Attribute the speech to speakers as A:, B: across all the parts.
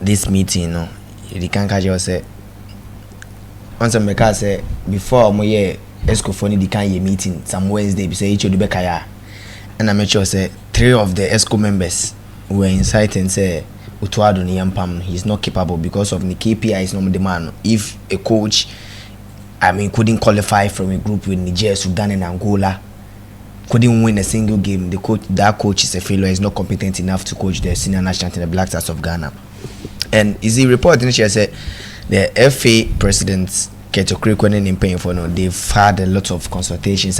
A: this meeting, no, the can catch you say. Once I make say before my year, esco funny the can meeting some Wednesday. Be say each of the bekaya, and I make sure say 3 of the esco members were inside and say Utwado ni yampam he's not capable because of the KPI is not the man. If a coach, couldn't qualify from a group with Niger, Sudan, and Angola, couldn't win a single game. That coach is a failure. He's not competent enough to coach the senior national team, the Black Stars of Ghana. And is the report in which said the FA president Okraku in paying for no, they've had a lot of consultations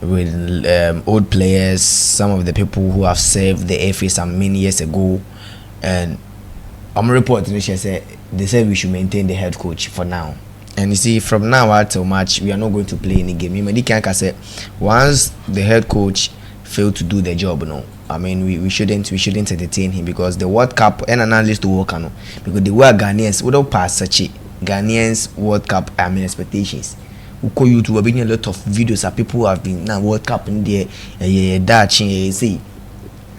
A: with old players, some of the people who have served the FA some many years ago, and I'm reporting which said they said we should maintain the head coach for now. And you see, from now until March, we are not going to play any game. I say once the head coach failed to do the job, no, we shouldn't entertain him because the World Cup and analysts to work on because they were Ghanaians without pass such Ghanaians World Cup expectations. We call you to have been a lot of videos of people who have been now World Cup in there, Dutch, see.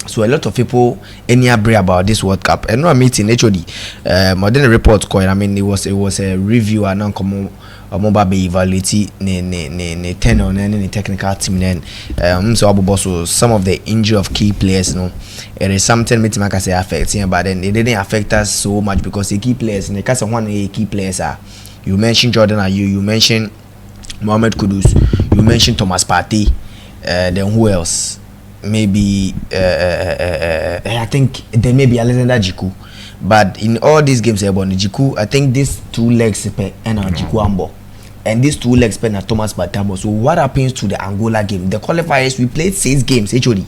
A: So a lot of people brave about this World Cup. And no meeting actually modern report called it was a review and non mobile be evaluate ne tenor and the technical team then so some of the injury of key players, it is something meeting like I say affecting, but then it didn't affect us so much because the key players in the case of one key players are you mentioned Jordan Ayew, you mentioned Mohamed Kudus, you mentioned Thomas Partey, then who else? Maybe I think there may be Alexander Jiku, but in all these games about Jiku, I think these 2 legs and Jiku Ambo, and these 2 legs pen are Thomas Batamo. So what happens to the Angola game? The qualifiers we played 6 games actually.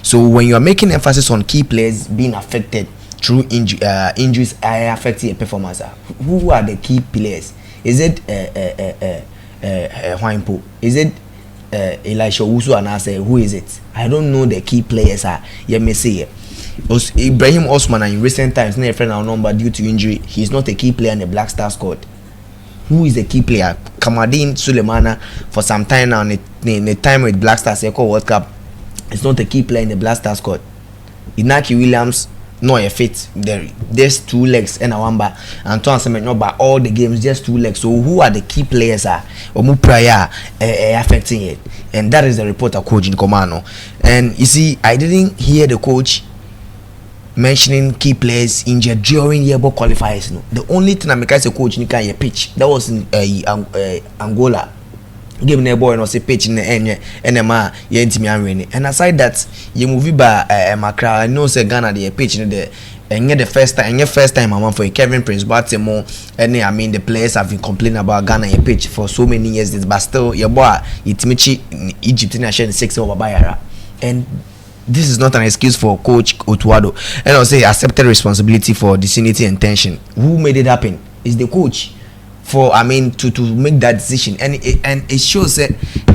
A: So when you are making emphasis on key players being affected through injuries affecting your performance, who are the key players? Is it Huanpo? Is it Elisha Wusu and I say who is it? I don't know the key players are. You may say Ibrahim Osman in recent times, not a friend our number due to injury. He's not a key player in the Black Star squad. Who is the key player? Kamadin Sulemana for some time now in the time with Black Stars World Cup. It's not a key player in the Black Star squad. Inaki Williams no a fit there. There's 2 legs and a wamba. Antoine Semen not by all the games, just 2 legs. So who are the key players are prior affecting it? And that is the report of coach in Komano. And you see, I didn't hear the coach mentioning key players injured during yearbook qualifiers. No, the only thing I make as a coach in the pitch that was in Angola. Give me a boy and was a pitch in the end, and aside that, you move by Macra. I know say Ghana the pitch in the and the first time I'm for Kevin Prince Baltimore, and the players have been complaining about Ghana a pitch for so many years, but still your boy it's Michi Egypt in 6 over Bayara, and this is not an excuse for Coach Otto. And I'll say accepted responsibility for disunity and tension. Who made it happen? Is the coach. For to make that decision, and it shows that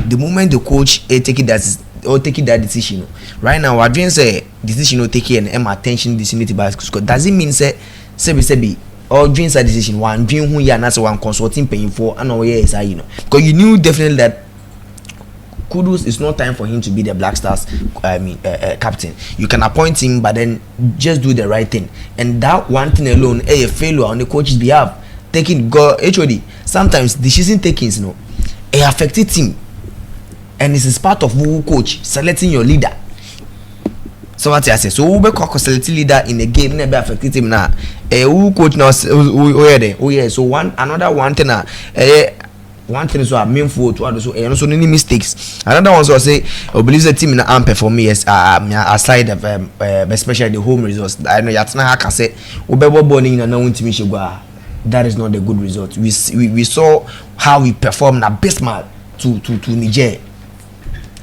A: the moment the coach taking that decision right now, our dreams say decision no take and attention disunity by does it mean say or dreams a decision one dream who you are not one consulting paying for and where is because you knew definitely that Kudus is not time for him to be the Black Stars captain. You can appoint him, but then just do the right thing, and that one thing alone a failure on the coach's behalf. Taking go HOD sometimes decision takings it affected team, and this is part of who coach selecting your leader. So what I say, so who be selecting leader in a game never affected him now. Who coach now so another one thing one thing is so main for to so also any mistakes. Another one so say I believe the team in the amp for me yes aside of especially the home results. I know yatna can say obebo bowling na won team shegwa. That is not a good result. We saw how we performed abysmal to Niger.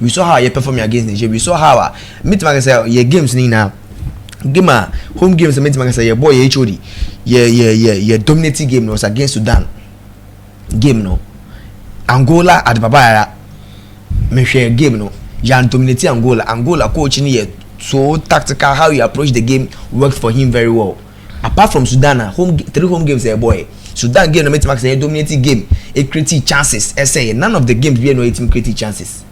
A: We saw how you perform against Niger. We saw how meet say your games now. Game home games meet say your boy HOD. Your dominating game was against Sudan. Game no. Angola at Babaya. Me share game no. You dominating Angola. Angola coaching here so tactical how you approach the game worked for him very well. Apart from Sudan, 3 home games boy. Sudan game no make say dominating game. It created chances. None of the games we no created chances.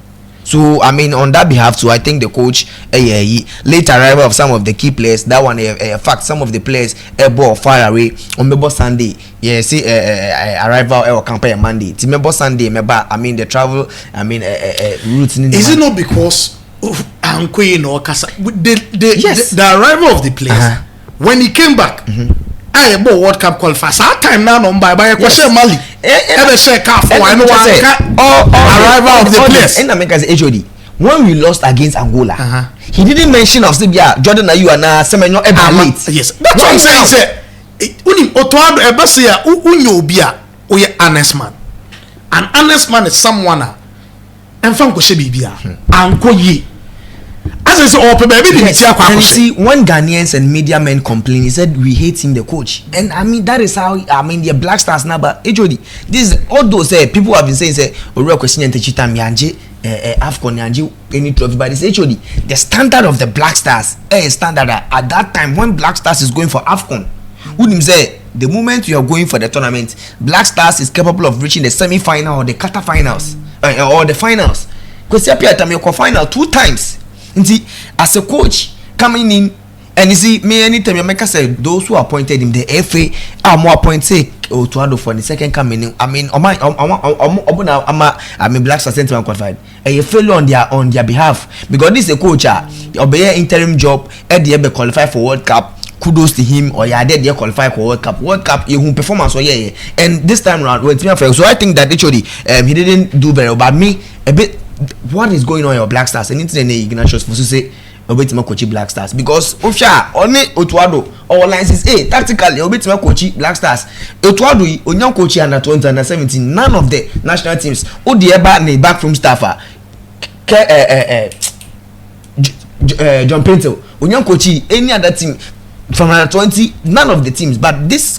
A: So I mean, on that behalf, too, I think the coach, late arrival of some of the key players. That one, fact, some of the players ball far away on Mebo Sunday. Yeah, see, arrival or campaign Monday. Mebo Sunday, I mean the travel. I mean, routes.
B: Is it not because Anko, you know, the arrival of the players when he came back? I about World Cup qualifiers. Our time now on by a question Mali. Ever say calf for arrival of the players.
A: And America's HOD. When we lost against Angola, he didn't mention of Sibia, Jordan Ayew and Semenyo ever late.
B: Yes, that's what I'm saying. Say, Unim Otto ever say Unyo Bia, we honest man. An honest man is someone. And from Koshebibia, Anko Ye. As I said, baby,
A: and you see, when Ghanaians and media men complain, he said we hate him, the coach, and I mean that is how the Black Stars now. But HOD, this although say people have been saying say real question and teach time yanje Afcon yanje any trophy, but it's HOD the standard of the Black Stars standard at that time when Black Stars is going for Afcon. Wouldn't say the moment you are going for the tournament, Black Stars is capable of reaching the semi-final or the quarter-finals or the finals. Because you appear to final 2 times. As a coach coming in, and you see me anytime you make us say those who appointed him, the FA are more appointed to Addo for the second coming in. I mean, Black Stars sent qualified. And you fail on their behalf because this is a coach obey interim job at the end qualify for World Cup. Kudos to him, or yeah, they qualify for World Cup. World Cup, you performance, or yeah. And this time around, so I think that actually he didn't do very well. But me, a bit, what is going on in your Black Stars? And it's an Ignatius for to say, a bit more coachy Black Stars because Osha only Otuado or lines is tactically a bit more coachy Black Stars. Otuado, Onyan coachy under 20 under 17. None of the national teams. Odieba back from staffer. John Pinto, Onyan coachy any other team. From under 20, none of the teams, but this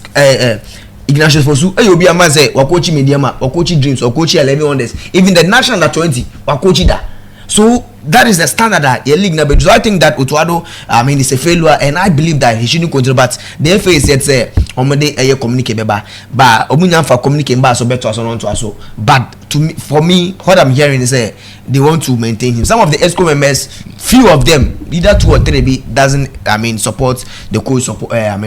A: Ignatius Fosu, be a man say, Wakochi Mediama, Wakochi Dreams, Wakochi 11 Wonders, even the national under 20, Wakochi da. So that is the standard that your league number. So I think that Otuado, I mean, it's a failure, and I believe that he shouldn't continue. But the FA said, say, Omode communicate beba, but Omunya for communicate ba so better so on to us. But for me, what I'm hearing is they want to maintain him. Some of the ESCO members, few of them, either 2 or 3, doesn't support the coach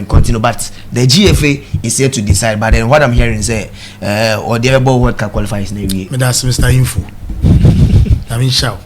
A: continue. But the GFA is here to decide. But then what I'm hearing is or the World Cup qualifiers.
B: That's Mr. Info. I mean, shout.